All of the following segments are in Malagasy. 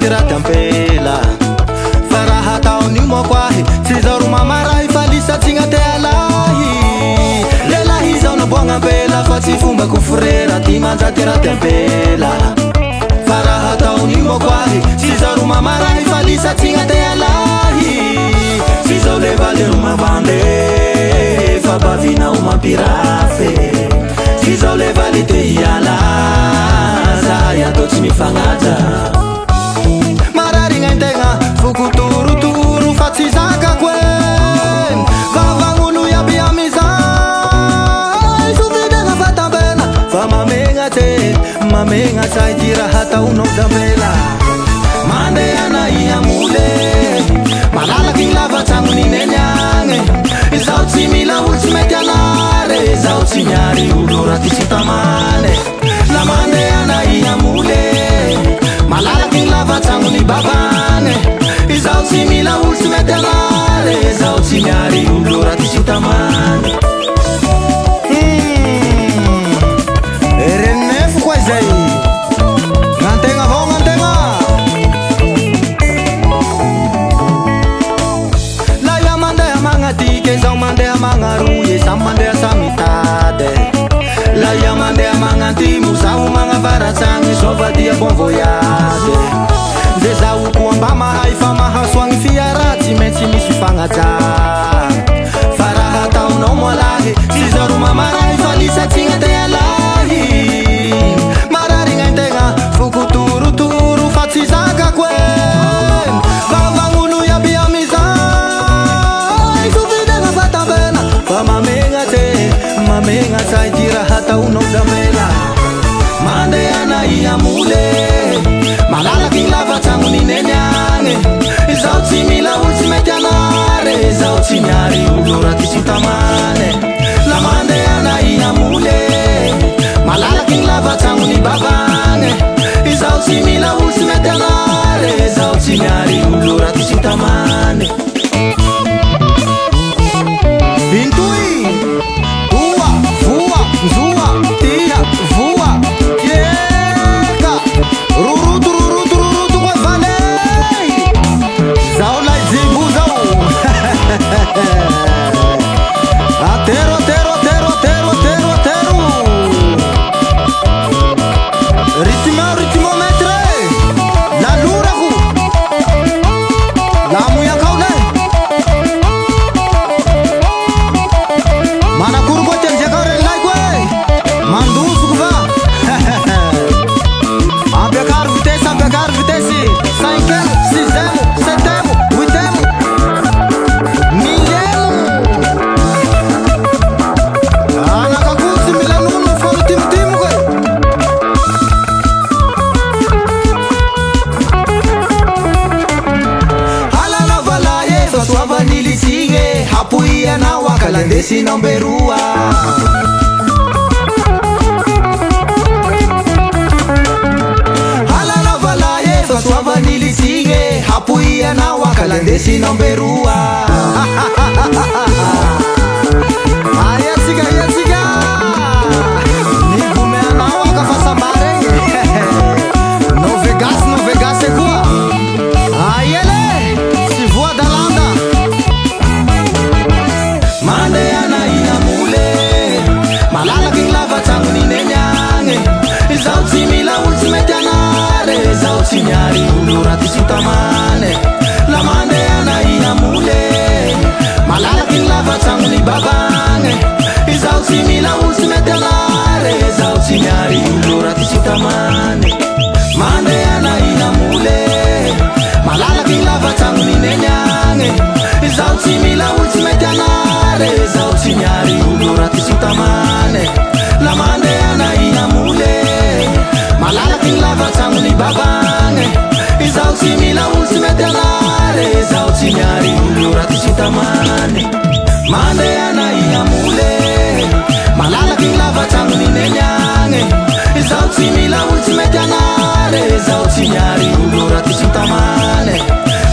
ty raha ty ampela fa raha ataon'io moako ahy tsy zao ro mamarahy fa lisatsigna te alahy lelahy zao naboagna ampela fa tsy fombako frera ty manja ty raha ty ampela fa raha ataon'io moako ahy tsy zao ro mamarahy fa lisatsigna te alahy tsy zao le valero mavande fa bavinao mampirafe tsy zao le valy te hiala zahay atao tsy mifagnaja mararigna integna fokotorotoro fa tsy zakako e vavagn'olo iaby amizay sovidagna fatambena fa mamegna tsay ty raha ataonao zambela mandehana iamole malalaky gny lavatragnon'ineny agny izao tsy mila olo tsy mety anare izao tsy miary olo raha ty tsy tamane la mandehana iamole malalaky gny lavatragnony babagny izao tsy mila olo tsy mety anare izao tsy miary olo raha ty tsy tamane erenefo koa zay gn'antegna avao gn'antegna la ia mandeha magnatike zao mandeha magnaroye samy mandeha samitade la ia mandeha magnantimo zaho magnavaratsagny sovadia bon voyage ze zaho koa mba mahay fa mahasoagny fiara tsy maintsy misy fagnaja fa raha ataonao moalahy tsy zao ro mamarahy fa lisatsigna te alahy mararigna integna fokotorotoro fa tsy zakako e vavagn'olo iaby amizay sovidagna fatambena fa mamegna tsay ty raha ataonao zamela mandehana iamole malalaky gny lavatragnon'ineny agny izao tsy mila olo tsy mety anare izao tsy miary olo raha ty tsy tamane la mandehana iamole malalaky gny lavatragnony babagny izao tsy mila olo tsy mety anare izao tsy miary olo raha ty tsy tamane intoy oa voa zoa tia voa eka roroto koa valey zao lay jibo zao atero ritmomètre la lorako la moyakao lay manakory koa ty amizakao reny lay koa e mandosoko va ampiakary vitesy 5emo 6emo 7emo 8emo 1000emo anakako tsy mila nono fa mitimotimoka halalavalaye fa soavanilisigne hapoianao akalandesinao mberoa soavanilisigne hapoianao akalandesinao mberoa iatsika nivomeanao akafasambaregny no vegasy koa aiele tsy voadalanda mandehana iamole malalaky gny lavatragnon'ineny agny izao tsy mila olo tsy mety anare izao tsy miary olo raha ty tsy tamane la mandehana iamole malalaky gny lavatragnony babagny izao tsy mila olo tsy mety anare izao tsy miary olo raha ty tsy tamane mandehana iamole malalaky gny lavatragnon'ineny agny izao tsy mila olo tsy mety anare izao tsy miary olo raha ty tsy tamane la mandehana iamole malalaky gny lavatragnony babagny izao tsy mila olo tsy mety anare izao tsy miary olo raha ty tsy tamane mandehana iamole malalaky gny lavatragnon'ineny agny izao tsy mila olo tsy mety anare izao tsy miary olo raha ty tsy tamane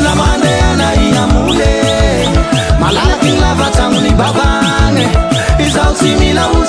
la mandehana iamole malalaky gny lavatragnony babagny izao tsy mila olo